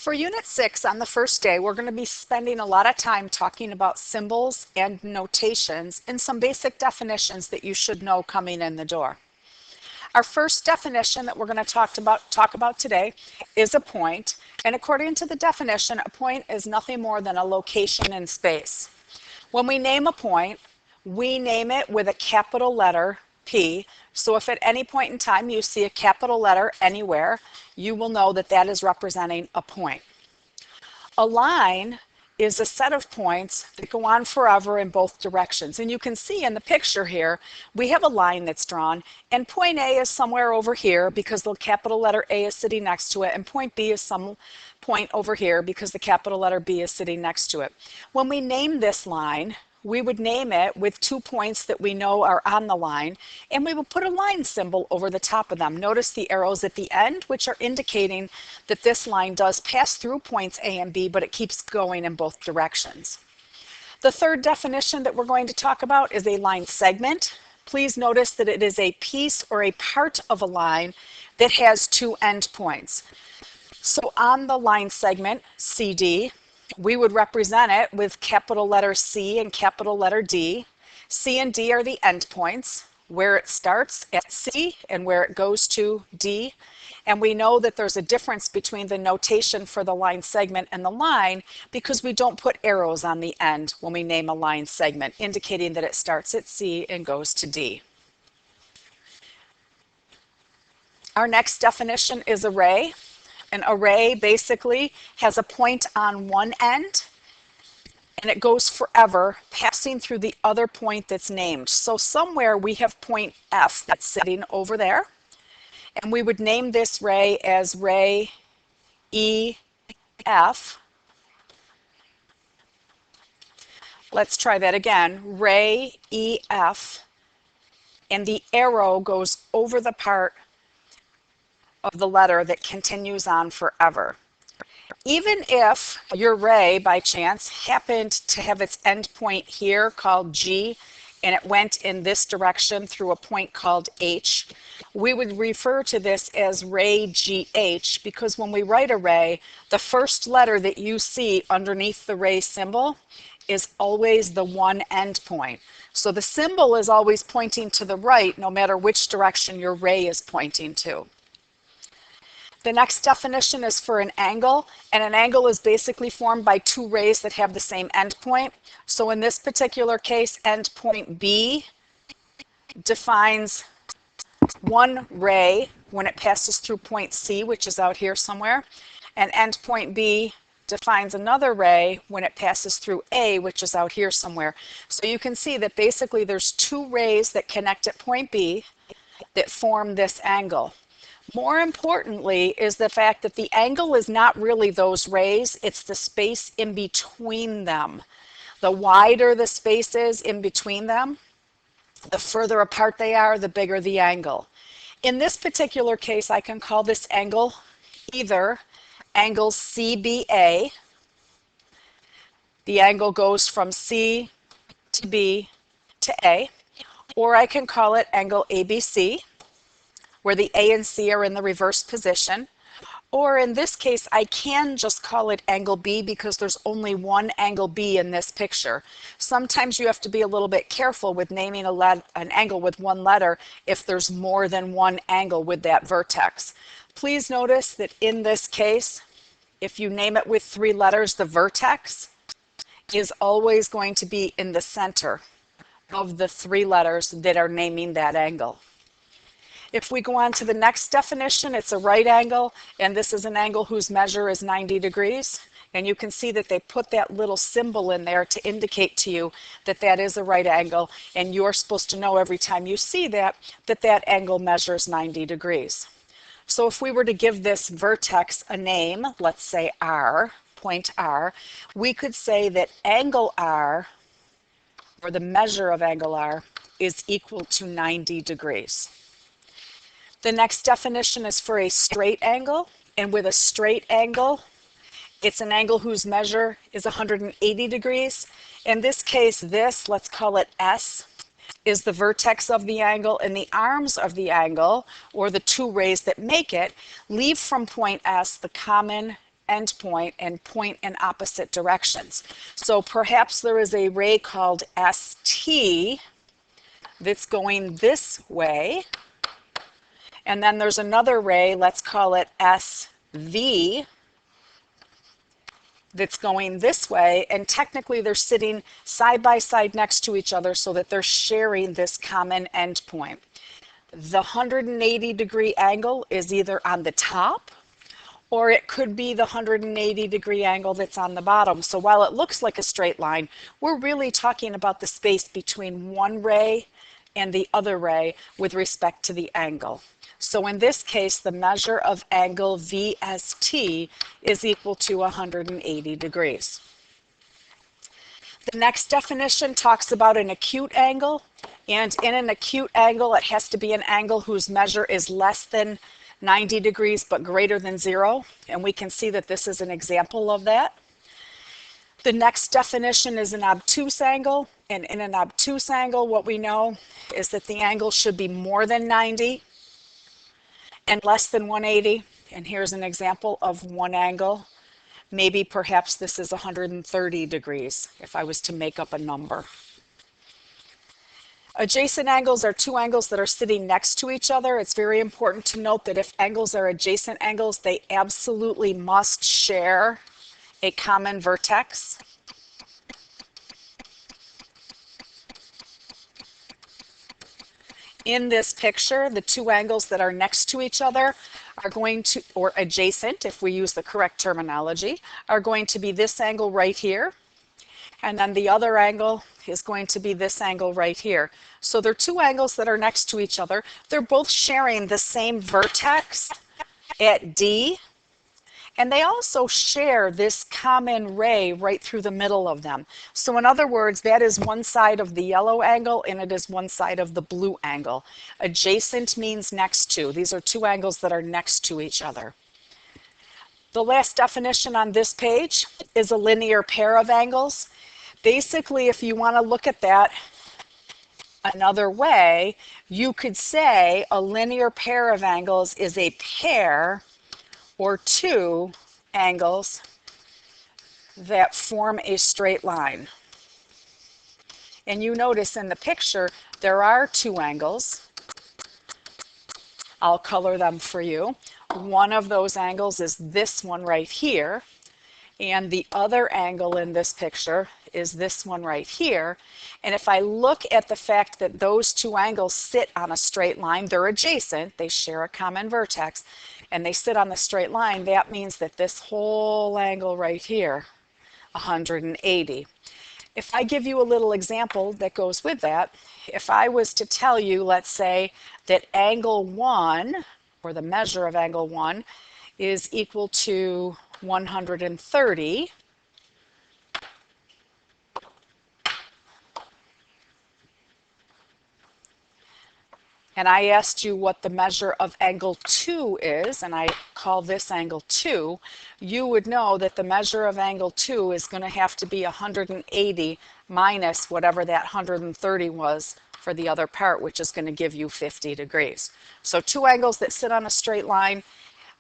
For Unit 6 on the first day, we're going to be spending a lot of time talking about symbols and notations and some basic definitions that you should know coming in the door. Our first definition that we're going to talk about today is a point, and according to the definition, a point is nothing more than a location in space. When we name a point, we name it with a capital letter P, so if at any point in time you see a capital letter anywhere, you will know that that is representing a point. A line is a set of points that go on forever in both directions. And you can see in the picture here, we have a line that's drawn, and point A is somewhere over here because the capital letter A is sitting next to it, and point B is some point over here because the capital letter B is sitting next to it. When we name this line, we would name it with 2 points that we know are on the line, and we will put a line symbol over the top of them. Notice the arrows at the end, which are indicating that this line does pass through points A and B, but it keeps going in both directions. The third definition that we're going to talk about is a line segment. Please notice that it is a piece or a part of a line that has 2 endpoints. So on the line segment, CD, we would represent it with capital letter C and capital letter D. C and D are the endpoints, where it starts at C and where it goes to D. And we know that there's a difference between the notation for the line segment and the line because we don't put arrows on the end when we name a line segment, indicating that it starts at C and goes to D. Our next definition is array. An array basically has a point on one end and it goes forever, passing through the other point that's named. So somewhere we have point F that's sitting over there, and we would name this ray as ray EF. Let's try that again, ray EF, and the arrow goes over the part of the letter that continues on forever. Even if your ray, by chance, happened to have its endpoint here called G, and it went in this direction through a point called H, we would refer to this as ray GH, because when we write a ray, the first letter that you see underneath the ray symbol is always the one endpoint. So the symbol is always pointing to the right, no matter which direction your ray is pointing to. The next definition is for an angle, and an angle is basically formed by 2 rays that have the same endpoint. So in this particular case, endpoint B defines one ray when it passes through point C, which is out here somewhere, and endpoint B defines another ray when it passes through A, which is out here somewhere. So you can see that basically there's 2 rays that connect at point B that form this angle. More importantly is the fact that the angle is not really those rays, it's the space in between them. The wider the space is in between them, the further apart they are, the bigger the angle. In this particular case, I can call this angle either angle CBA. The angle goes from C to B to A, or I can call it angle ABC, where the A and C are in the reverse position. Or in this case, I can just call it angle B because there's only one angle B in this picture. Sometimes you have to be a little bit careful with naming an angle with one letter if there's more than one angle with that vertex. Please notice that in this case, if you name it with 3 letters, the vertex is always going to be in the center of the 3 letters that are naming that angle. If we go on to the next definition, it's a right angle, and this is an angle whose measure is 90 degrees. And you can see that they put that little symbol in there to indicate to you that that is a right angle, and you're supposed to know every time you see that, that angle measures 90 degrees. So if we were to give this vertex a name, let's say R, point R, we could say that angle R, or the measure of angle R, is equal to 90 degrees. The next definition is for a straight angle, and with a straight angle, it's an angle whose measure is 180 degrees. In this case, let's call it S, is the vertex of the angle, and the arms of the angle, or the 2 rays that make it, leave from point S the common endpoint and point in opposite directions. So perhaps there is a ray called ST that's going this way, and then there's another ray, let's call it SV, that's going this way, and technically they're sitting side by side next to each other so that they're sharing this common endpoint. The 180-degree angle is either on the top or it could be the 180-degree angle that's on the bottom. So while it looks like a straight line, we're really talking about the space between one ray and the other ray with respect to the angle. So in this case, the measure of angle VST is equal to 180 degrees. The next definition talks about an acute angle, and in an acute angle, it has to be an angle whose measure is less than 90 degrees but greater than 0, and we can see that this is an example of that. The next definition is an obtuse angle, and in an obtuse angle, what we know is that the angle should be more than 90 and less than 180, and here's an example of one angle. Maybe perhaps this is 130 degrees if I was to make up a number. Adjacent angles are two angles that are sitting next to each other. It's very important to note that if angles are adjacent angles, they absolutely must share a common vertex. In this picture, the two angles that are next to each other are going to, or adjacent if we use the correct terminology, are going to be this angle right here, and then the other angle is going to be this angle right here. So they're two angles that are next to each other. They're both sharing the same vertex at D, and they also share this common ray right through the middle of them. So in other words, that is one side of the yellow angle and it is one side of the blue angle. Adjacent means next to. These are two angles that are next to each other. The last definition on this page is a linear pair of angles. Basically, if you want to look at that another way, you could say a linear pair of angles is a pair or two angles that form a straight line. And you notice in the picture there are two angles. I'll color them for you. One of those angles is this one right here, and the other angle in this picture is this one right here. And if I look at the fact that those two angles sit on a straight line, they're adjacent, they share a common vertex, and they sit on the straight line, that means that this whole angle right here, 180. If I give you a little example that goes with that, if I was to tell you, let's say, that angle 1, or the measure of angle 1, is equal to 130, and I asked you what the measure of angle 2 is, and I call this angle 2, you would know that the measure of angle 2 is going to have to be 180 minus whatever that 130 was for the other part, which is going to give you 50 degrees. So two angles that sit on a straight line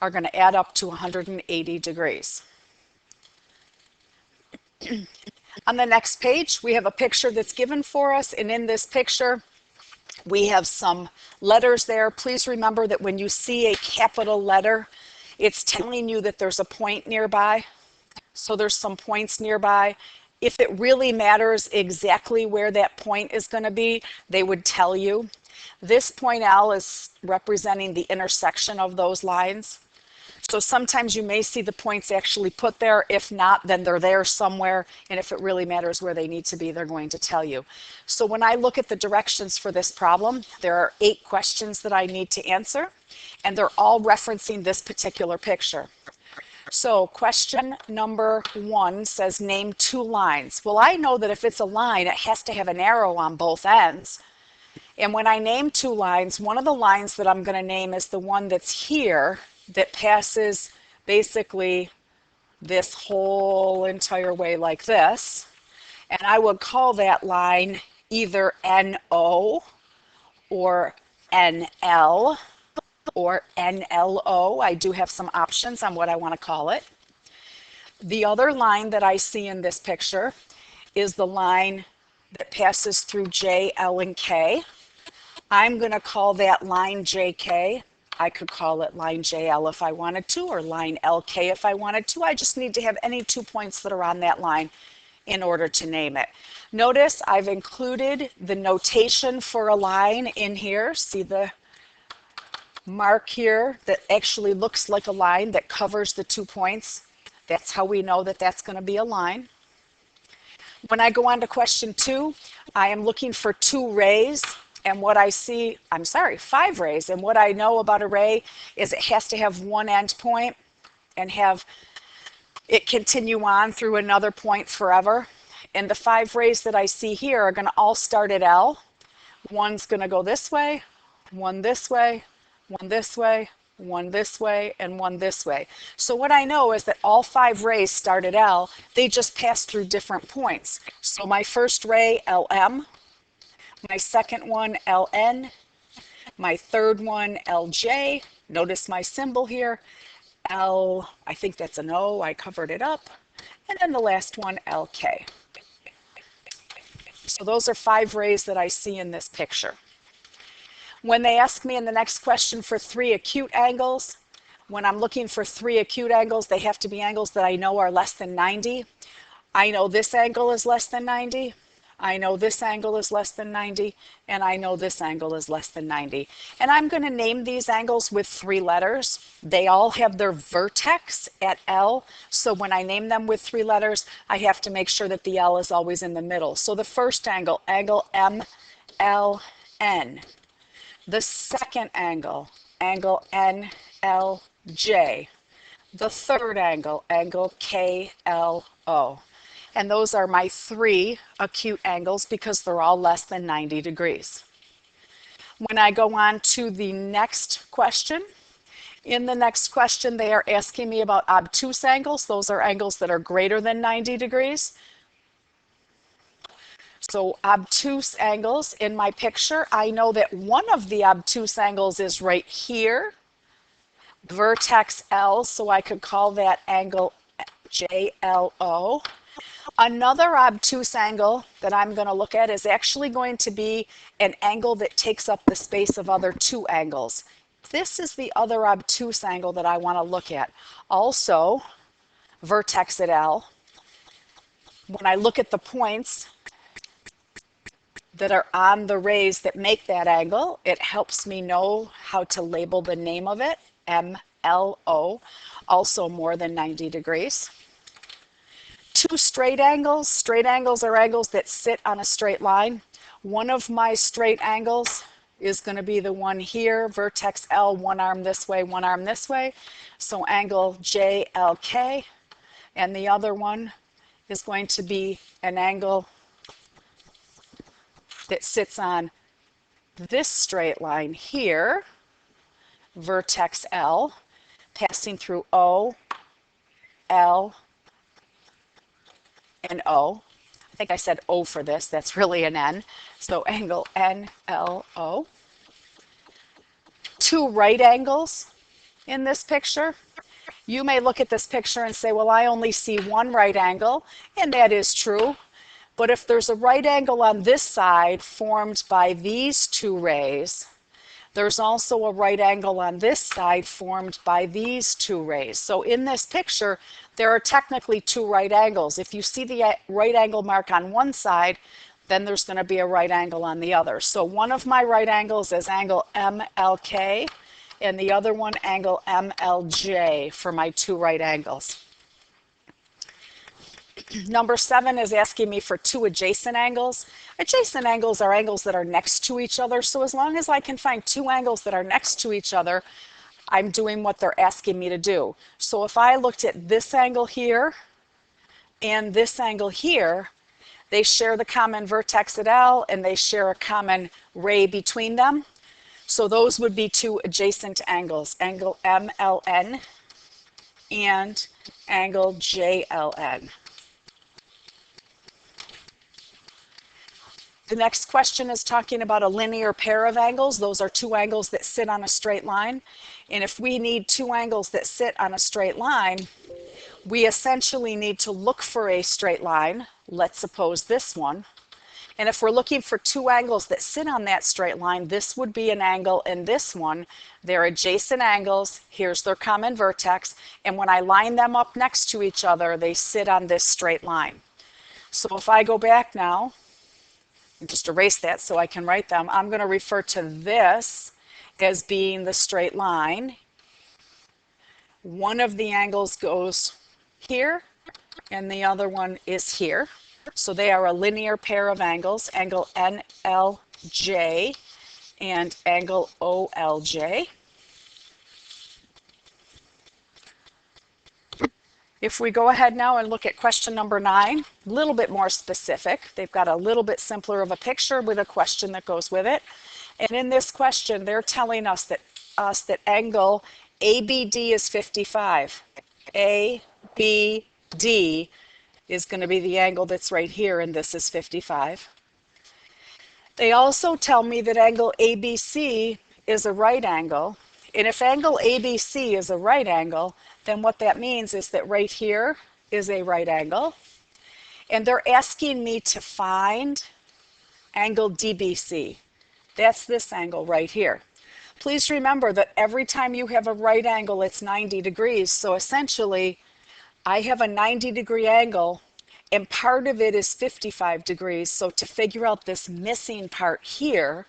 are going to add up to 180 degrees. On the next page, we have a picture that's given for us, and in this picture, we have some letters there. Please remember that when you see a capital letter, it's telling you that there's a point nearby. So there's some points nearby. If it really matters exactly where that point is going to be, they would tell you. This point L is representing the intersection of those lines. So sometimes you may see the points actually put there. If not, then they're there somewhere. And if it really matters where they need to be, they're going to tell you. So when I look at the directions for this problem, there are 8 questions that I need to answer, and they're all referencing this particular picture. So question number 1 says name 2 lines. Well, I know that if it's a line, it has to have an arrow on both ends. And when I name 2 lines, one of the lines that I'm going to name is the one that's here, that passes basically this whole entire way like this. And I would call that line either NO or NL or NLO. I do have some options on what I want to call it. The other line that I see in this picture is the line that passes through J, L, and K. I'm going to call that line JK. I could call it line JL if I wanted to, or line LK if I wanted to. I just need to have any 2 points that are on that line in order to name it. Notice I've included the notation for a line in here. See the mark here that actually looks like a line that covers the 2 points? That's how we know that that's going to be a line. When I go on to question 2, I am looking for 2 rays, and what I see, 5 rays, and what I know about a ray is it has to have one end point and have it continue on through another point forever. And the 5 rays that I see here are going to all start at L. One's going to go this way, one this way, one this way, one this way, and one this way. So what I know is that all 5 rays start at L. They just pass through different points. So my first ray, LM, my second one, LN, my third one, LJ. Notice my symbol here, L, I think that's an O, I covered it up, and then the last one, LK. So those are 5 rays that I see in this picture. When they ask me in the next question for 3 acute angles, when I'm looking for 3 acute angles, they have to be angles that I know are less than 90. I know this angle is less than 90. I know this angle is less than 90, and I know this angle is less than 90. And I'm going to name these angles with 3 letters. They all have their vertex at L, so when I name them with 3 letters, I have to make sure that the L is always in the middle. So the first angle, angle MLN. The second angle, angle NLJ. The third angle, angle KLO. And those are my 3 acute angles because they're all less than 90 degrees. When I go on to the next question, in the next question they are asking me about obtuse angles. Those are angles that are greater than 90 degrees. So obtuse angles in my picture, I know that one of the obtuse angles is right here, vertex L, so I could call that angle JLO. Another obtuse angle that I'm going to look at is actually going to be an angle that takes up the space of other 2 angles. This is the other obtuse angle that I want to look at. Also, vertex at L. When I look at the points that are on the rays that make that angle, it helps me know how to label the name of it, MLO, also more than 90 degrees. 2 straight angles. Straight angles are angles that sit on a straight line. One of my straight angles is going to be the one here, vertex L, one arm this way, one arm this way. So angle JLK. And the other one is going to be an angle that sits on this straight line here, vertex L, passing through O, L, and O. I think I said O for this, that's really an N. So angle NLO. 2 right angles in this picture. You may look at this picture and say, well, I only see 1 right angle, and that is true. But if there's a right angle on this side formed by these 2 rays, there's also a right angle on this side formed by these 2 rays. So in this picture, there are technically 2 right angles. If you see the right angle mark on one side, then there's going to be a right angle on the other. So one of my right angles is angle MLK, and the other one angle MLJ for my 2 right angles. Number 7 is asking me for 2 adjacent angles. Adjacent angles are angles that are next to each other. So as long as I can find 2 angles that are next to each other, I'm doing what they're asking me to do. So if I looked at this angle here and this angle here, they share the common vertex at L and they share a common ray between them. So those would be 2 adjacent angles, angle MLN and angle JLN. The next question is talking about a linear pair of angles. Those are 2 angles that sit on a straight line. And if we need 2 angles that sit on a straight line, we essentially need to look for a straight line. Let's suppose this one. And if we're looking for two angles that sit on that straight line, this would be an angle and this one. They're adjacent angles. Here's their common vertex. And when I line them up next to each other, they sit on this straight line. So if I go back now, and just erase that so I can write them, I'm going to refer to this as being the straight line. One of the angles goes here, and the other one is here. So they are a linear pair of angles, angle NLJ and angle OLJ. If we go ahead now and look at question number 9, a little bit more specific. They've got a little bit simpler of a picture with a question that goes with it. And in this question, they're telling us that angle ABD is 55. ABD is going to be the angle that's right here, and this is 55. They also tell me that angle ABC is a right angle. And if angle ABC is a right angle, then what that means is that right here is a right angle. And they're asking me to find angle DBC. That's this angle right here. Please remember that every time you have a right angle, it's 90 degrees. So essentially, I have a 90-degree angle, and part of it is 55 degrees. So to figure out this missing part here,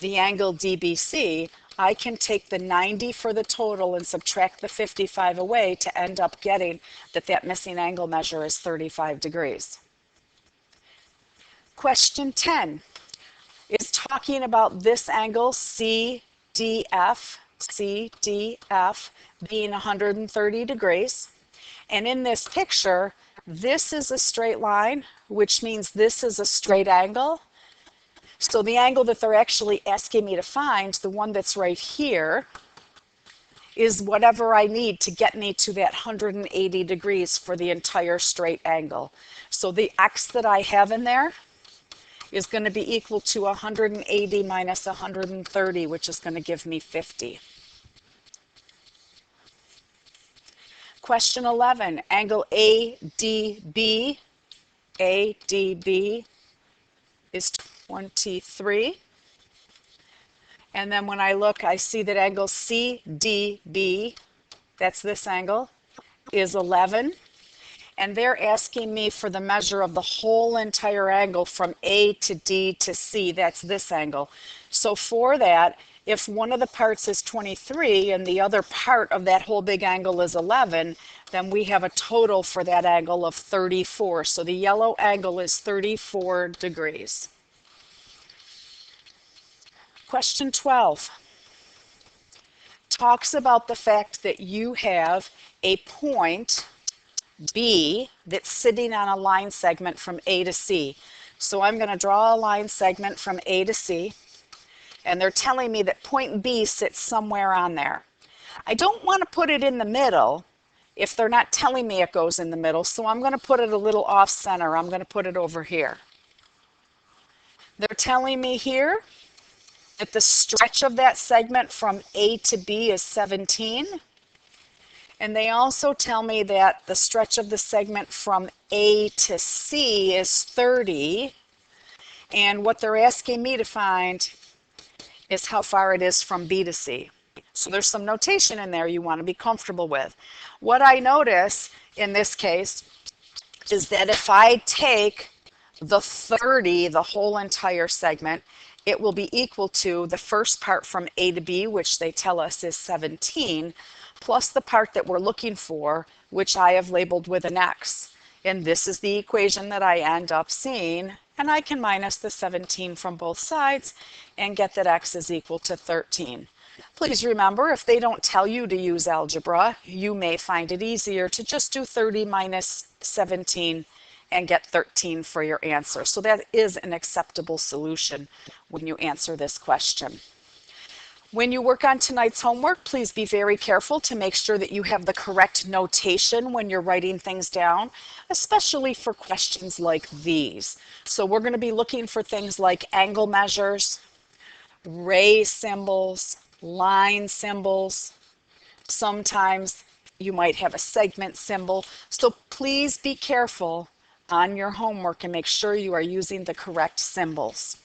the angle DBC, I can take the 90 for the total and subtract the 55 away to end up getting that missing angle measure is 35 degrees. Question 10 is talking about this angle CDF being 130 degrees. And in this picture, this is a straight line, which means this is a straight angle. So the angle that they're actually asking me to find, the one that's right here, is whatever I need to get me to that 180 degrees for the entire straight angle. So the x that I have in there is going to be equal to 180 minus 130, which is going to give me 50. Question 11, angle ADB is 23. And then when I look, I see that angle CDB, that's this angle, is 11. And they're asking me for the measure of the whole entire angle from A to D to C, that's this angle. So for that, if one of the parts is 23 and the other part of that whole big angle is 11, then we have a total for that angle of 34. So the yellow angle is 34 degrees. Question 12 talks about the fact that you have a point B that's sitting on a line segment from A to C. So I'm going to draw a line segment from A to C, and they're telling me that point B sits somewhere on there. I don't want to put it in the middle if they're not telling me it goes in the middle, so I'm going to put it a little off center. I'm going to put it over here. They're telling me here that the stretch of that segment from A to B is 17. And they also tell me that the stretch of the segment from A to C is 30. And what they're asking me to find is how far it is from B to C. So there's some notation in there you want to be comfortable with. What I notice in this case is that if I take the 30, the whole entire segment, it will be equal to the first part from A to B, which they tell us is 17, plus the part that we're looking for, which I have labeled with an X. And this is the equation that I end up seeing, and I can minus the 17 from both sides and get that X is equal to 13. Please remember, if they don't tell you to use algebra, you may find it easier to just do 30 minus 17 and get 13 for your answer. So that is an acceptable solution when you answer this question. When you work on tonight's homework, please be very careful to make sure that you have the correct notation when you're writing things down, especially for questions like these. So we're going to be looking for things like angle measures, ray symbols, line symbols, sometimes You might have a segment symbol. So please be careful on your homework and make sure you are using the correct symbols.